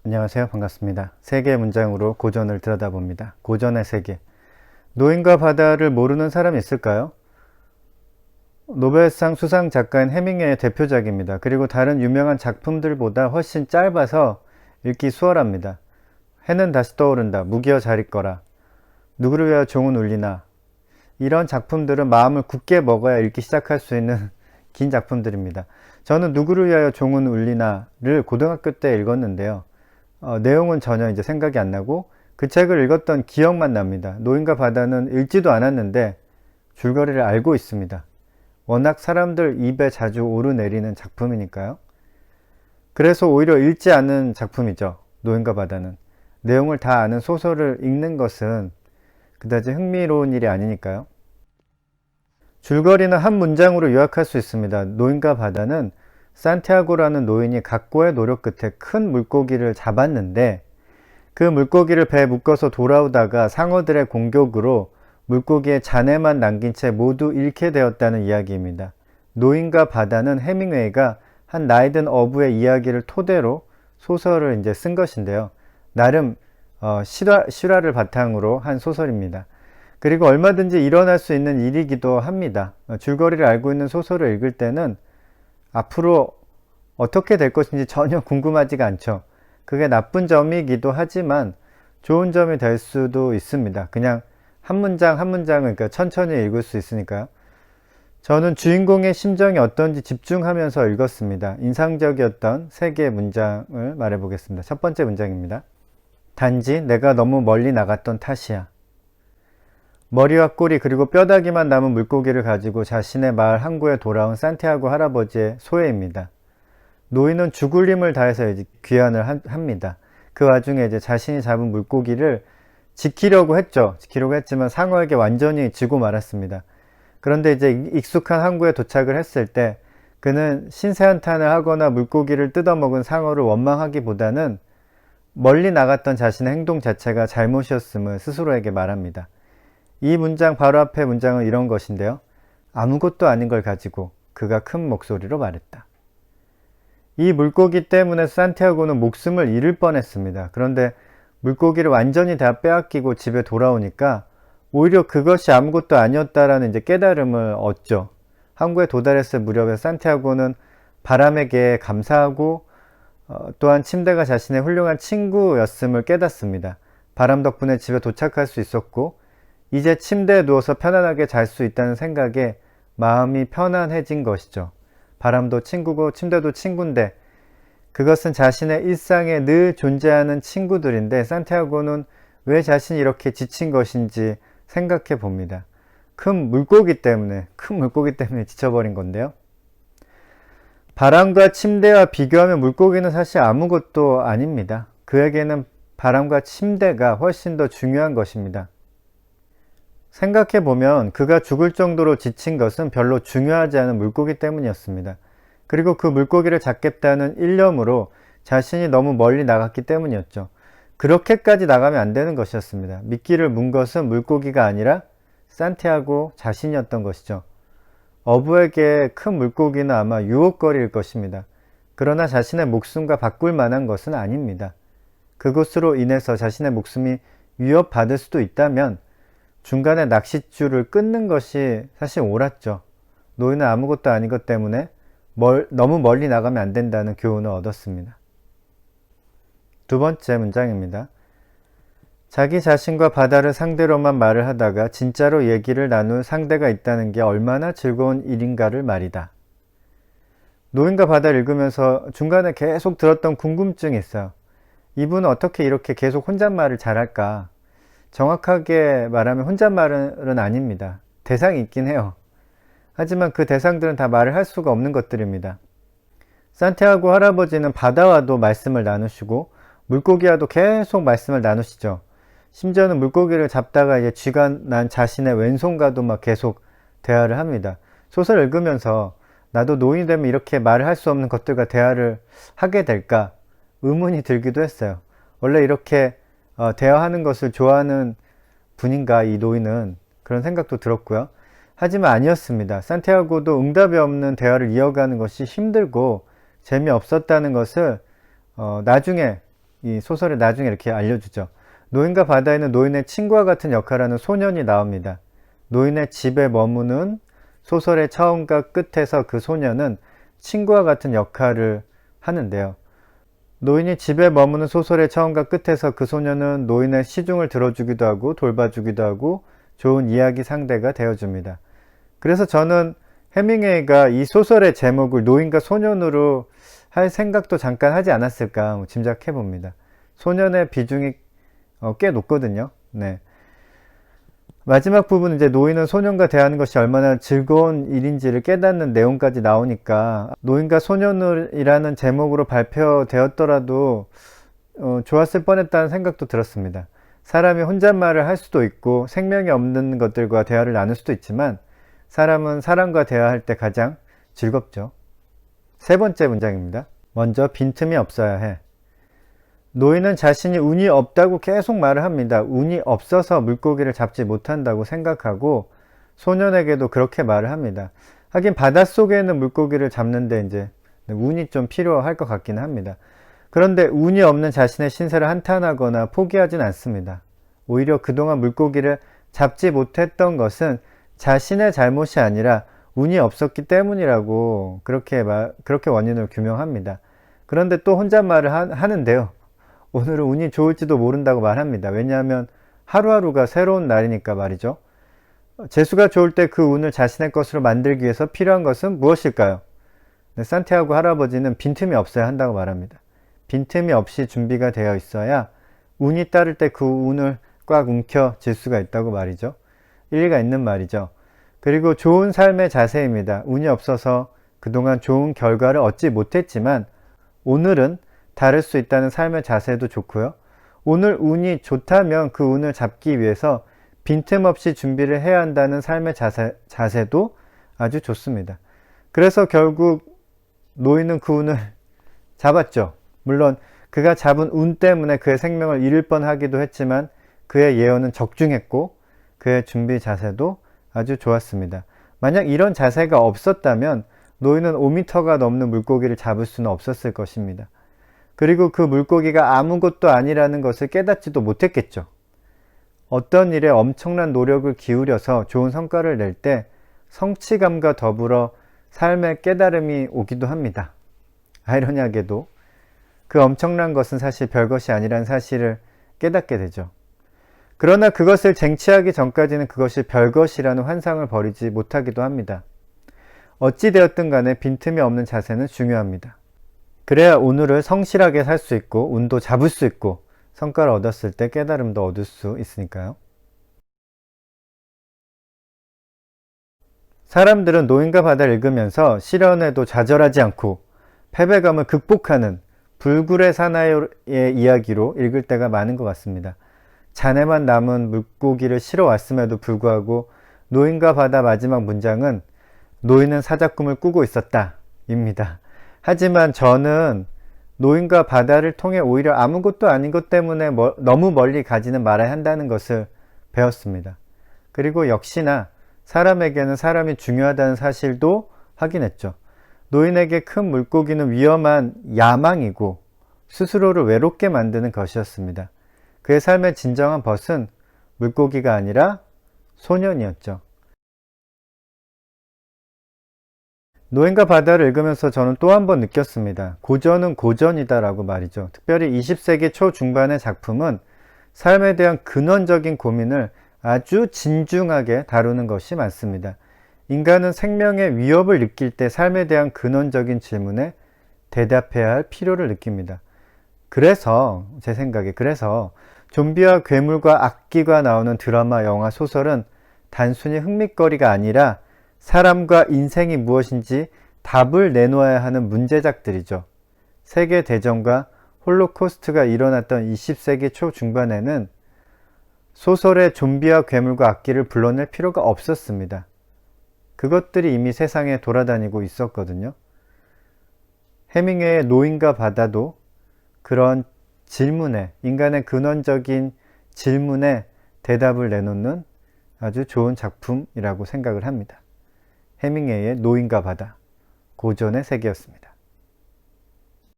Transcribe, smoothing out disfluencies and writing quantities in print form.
안녕하세요. 반갑습니다. 세계의 문장으로 고전을 들여다봅니다. 고전의 세계. 노인과 바다를 모르는 사람이 있을까요? 노벨상 수상 작가인 해밍웨이의 대표작입니다. 그리고 다른 유명한 작품들보다 훨씬 짧아서 읽기 수월합니다. 해는 다시 떠오른다. 무기여 잘 있거라. 누구를 위하여 종은 울리나. 이런 작품들은 마음을 굳게 먹어야 읽기 시작할 수 있는 긴 작품들입니다. 저는 누구를 위하여 종은 울리나를 고등학교 때 읽었는데요. 내용은 전혀 이제 생각이 안 나고 그 책을 읽었던 기억만 납니다. 노인과 바다는 읽지도 않았는데 줄거리를 알고 있습니다. 워낙 사람들 입에 자주 오르내리는 작품이니까요. 그래서 오히려 읽지 않은 작품이죠. 노인과 바다는. 내용을 다 아는 소설을 읽는 것은 그다지 흥미로운 일이 아니니까요. 줄거리는 한 문장으로 요약할 수 있습니다. 노인과 바다는 산티아고라는 노인이 각고의 노력 끝에 큰 물고기를 잡았는데 그 물고기를 배에 묶어서 돌아오다가 상어들의 공격으로 물고기의 잔해만 남긴 채 모두 잃게 되었다는 이야기입니다. 노인과 바다는 해밍웨이가 한 나이든 어부의 이야기를 토대로 소설을 이제 쓴 것인데요. 나름 실화를 바탕으로 한 소설입니다. 그리고 얼마든지 일어날 수 있는 일이기도 합니다. 줄거리를 알고 있는 소설을 읽을 때는 앞으로 어떻게 될 것인지 전혀 궁금하지가 않죠. 그게 나쁜 점이기도 하지만 좋은 점이 될 수도 있습니다. 그냥 한 문장 한 문장을 그러니까 천천히 읽을 수 있으니까요. 저는 주인공의 심정이 어떤지 집중하면서 읽었습니다. 인상적이었던 세 개의 문장을 말해보겠습니다. 첫 번째 문장입니다. 단지 내가 너무 멀리 나갔던 탓이야. 머리와 꼬리 그리고 뼈다귀만 남은 물고기를 가지고 자신의 마을 항구에 돌아온 산티아고 할아버지의 소회입니다. 노인은 죽을 힘을 다해서 이제 귀환을 합니다. 그 와중에 이제 자신이 잡은 물고기를 지키려고 했죠. 지키려고 했지만 상어에게 완전히 지고 말았습니다. 그런데 이제 익숙한 항구에 도착을 했을 때 그는 신세한탄을 하거나 물고기를 뜯어먹은 상어를 원망하기보다는 멀리 나갔던 자신의 행동 자체가 잘못이었음을 스스로에게 말합니다. 이 문장 바로 앞의 문장은 이런 것인데요. 아무것도 아닌 걸 가지고 그가 큰 목소리로 말했다. 이 물고기 때문에 산티아고는 목숨을 잃을 뻔했습니다. 그런데 물고기를 완전히 다 빼앗기고 집에 돌아오니까 오히려 그것이 아무것도 아니었다라는 이제 깨달음을 얻죠. 항구에 도달했을 무렵에 산티아고는 바람에게 감사하고 또한 침대가 자신의 훌륭한 친구였음을 깨닫습니다. 바람 덕분에 집에 도착할 수 있었고 이제 침대에 누워서 편안하게 잘 수 있다는 생각에 마음이 편안해진 것이죠. 바람도 친구고 침대도 친구인데 그것은 자신의 일상에 늘 존재하는 친구들인데 산티아고는 왜 자신이 이렇게 지친 것인지 생각해 봅니다. 큰 물고기 때문에 지쳐버린 건데요. 바람과 침대와 비교하면 물고기는 사실 아무것도 아닙니다. 그에게는 바람과 침대가 훨씬 더 중요한 것입니다. 생각해보면 그가 죽을 정도로 지친 것은 별로 중요하지 않은 물고기 때문이었습니다. 그리고 그 물고기를 잡겠다는 일념으로 자신이 너무 멀리 나갔기 때문이었죠. 그렇게까지 나가면 안 되는 것이었습니다. 미끼를 문 것은 물고기가 아니라 산티아고 자신이었던 것이죠. 어부에게 큰 물고기는 아마 유혹거리일 것입니다. 그러나 자신의 목숨과 바꿀 만한 것은 아닙니다. 그것으로 인해서 자신의 목숨이 위협받을 수도 있다면 중간에 낚싯줄을 끊는 것이 사실 옳았죠. 노인은 아무것도 아닌 것 때문에 너무 멀리 나가면 안 된다는 교훈을 얻었습니다. 두 번째 문장입니다. 자기 자신과 바다를 상대로만 말을 하다가 진짜로 얘기를 나눌 상대가 있다는 게 얼마나 즐거운 일인가를 말이다. 노인과 바다를 읽으면서 중간에 계속 들었던 궁금증이 있어요. 이분은 어떻게 이렇게 계속 혼잣말을 잘할까? 정확하게 말하면 혼잣말은 아닙니다. 대상이 있긴 해요. 하지만 그 대상들은 다 말을 할 수가 없는 것들입니다. 산티아고 할아버지는 바다와도 말씀을 나누시고 물고기와도 계속 말씀을 나누시죠. 심지어는 물고기를 잡다가 이제 쥐가 난 자신의 왼손과도 막 계속 대화를 합니다. 소설 읽으면서 나도 노인이 되면 이렇게 말을 할 수 없는 것들과 대화를 하게 될까 의문이 들기도 했어요. 원래 이렇게 대화하는 것을 좋아하는 분인가 이 노인은, 그런 생각도 들었고요. 하지만 아니었습니다. 산티아고도 응답이 없는 대화를 이어가는 것이 힘들고 재미없었다는 것을 나중에 이 소설에 나중에 이렇게 알려주죠. 노인과 바다에는 노인의 친구와 같은 역할을 하는 소년이 나옵니다. 노인의 집에 머무는 소설의 처음과 끝에서 그 소년은 친구와 같은 역할을 하는데요. 노인이 집에 머무는 소설의 처음과 끝에서 그 소년은 노인의 시중을 들어주기도 하고 돌봐주기도 하고 좋은 이야기 상대가 되어줍니다. 그래서 저는 해밍웨이가 이 소설의 제목을 노인과 소년으로 할 생각도 잠깐 하지 않았을까 짐작해 봅니다. 소년의 비중이 꽤 높거든요. 네. 마지막 부분 이제 노인은 소년과 대하는 것이 얼마나 즐거운 일인지를 깨닫는 내용까지 나오니까 노인과 소년이라는 제목으로 발표되었더라도 좋았을 뻔했다는 생각도 들었습니다. 사람이 혼잣말을 할 수도 있고 생명이 없는 것들과 대화를 나눌 수도 있지만 사람은 사람과 대화할 때 가장 즐겁죠. 세 번째 문장입니다. 먼저 빈틈이 없어야 해. 노인은 자신이 운이 없다고 계속 말을 합니다. 운이 없어서 물고기를 잡지 못한다고 생각하고 소년에게도 그렇게 말을 합니다. 하긴 바닷속에 있는 물고기를 잡는데 이제 운이 좀 필요할 것 같기는 합니다. 그런데 운이 없는 자신의 신세를 한탄하거나 포기하진 않습니다. 오히려 그동안 물고기를 잡지 못했던 것은 자신의 잘못이 아니라 운이 없었기 때문이라고 그렇게 원인을 규명합니다. 그런데 또 혼잣말을 하는데요. 오늘은 운이 좋을지도 모른다고 말합니다. 왜냐하면 하루하루가 새로운 날이니까 말이죠. 재수가 좋을 때 그 운을 자신의 것으로 만들기 위해서 필요한 것은 무엇일까요? 네, 산티아고 할아버지는 빈틈이 없어야 한다고 말합니다. 빈틈이 없이 준비가 되어 있어야 운이 따를 때 그 운을 꽉 움켜쥘 수가 있다고 말이죠. 일리가 있는 말이죠. 그리고 좋은 삶의 자세입니다. 운이 없어서 그동안 좋은 결과를 얻지 못했지만 오늘은 다를 수 있다는 삶의 자세도 좋고요. 오늘 운이 좋다면 그 운을 잡기 위해서 빈틈없이 준비를 해야 한다는 삶의 자세도 아주 좋습니다. 그래서 결국 노인은 그 운을 잡았죠. 물론 그가 잡은 운 때문에 그의 생명을 잃을 뻔하기도 했지만 그의 예언은 적중했고 그의 준비 자세도 아주 좋았습니다. 만약 이런 자세가 없었다면 노인은 5m가 넘는 물고기를 잡을 수는 없었을 것입니다. 그리고 그 물고기가 아무것도 아니라는 것을 깨닫지도 못했겠죠. 어떤 일에 엄청난 노력을 기울여서 좋은 성과를 낼 때 성취감과 더불어 삶의 깨달음이 오기도 합니다. 아이러니하게도 그 엄청난 것은 사실 별것이 아니라는 사실을 깨닫게 되죠. 그러나 그것을 쟁취하기 전까지는 그것이 별것이라는 환상을 버리지 못하기도 합니다. 어찌되었든 간에 빈틈이 없는 자세는 중요합니다. 그래야 오늘을 성실하게 살 수 있고 운도 잡을 수 있고 성과를 얻었을 때 깨달음도 얻을 수 있으니까요. 사람들은 노인과 바다를 읽으면서 시련에도 좌절하지 않고 패배감을 극복하는 불굴의 사나이의 이야기로 읽을 때가 많은 것 같습니다. 잔해만 남은 물고기를 실어왔음에도 불구하고 노인과 바다 마지막 문장은 노인은 사자꿈을 꾸고 있었다 입니다. 하지만 저는 노인과 바다를 통해 오히려 아무것도 아닌 것 때문에 너무 멀리 가지는 말아야 한다는 것을 배웠습니다. 그리고 역시나 사람에게는 사람이 중요하다는 사실도 확인했죠. 노인에게 큰 물고기는 위험한 야망이고 스스로를 외롭게 만드는 것이었습니다. 그의 삶의 진정한 벗은 물고기가 아니라 소년이었죠. 노인과 바다를 읽으면서 저는 또 한 번 느꼈습니다. 고전은 고전이다 라고 말이죠. 특별히 20세기 초중반의 작품은 삶에 대한 근원적인 고민을 아주 진중하게 다루는 것이 많습니다. 인간은 생명의 위협을 느낄 때 삶에 대한 근원적인 질문에 대답해야 할 필요를 느낍니다. 그래서 제 생각에 좀비와 괴물과 악귀가 나오는 드라마, 영화, 소설은 단순히 흥미거리가 아니라 사람과 인생이 무엇인지 답을 내놓아야 하는 문제작들이죠. 세계대전과 홀로코스트가 일어났던 20세기 초중반에는 소설에 좀비와 괴물과 악귀를 불러낼 필요가 없었습니다. 그것들이 이미 세상에 돌아다니고 있었거든요. 해밍웨이의 노인과 바다도 그런 질문에, 인간의 근원적인 질문에 대답을 내놓는 아주 좋은 작품이라고 생각을 합니다. 해밍웨이의 노인과 바다, 고전의 세계였습니다.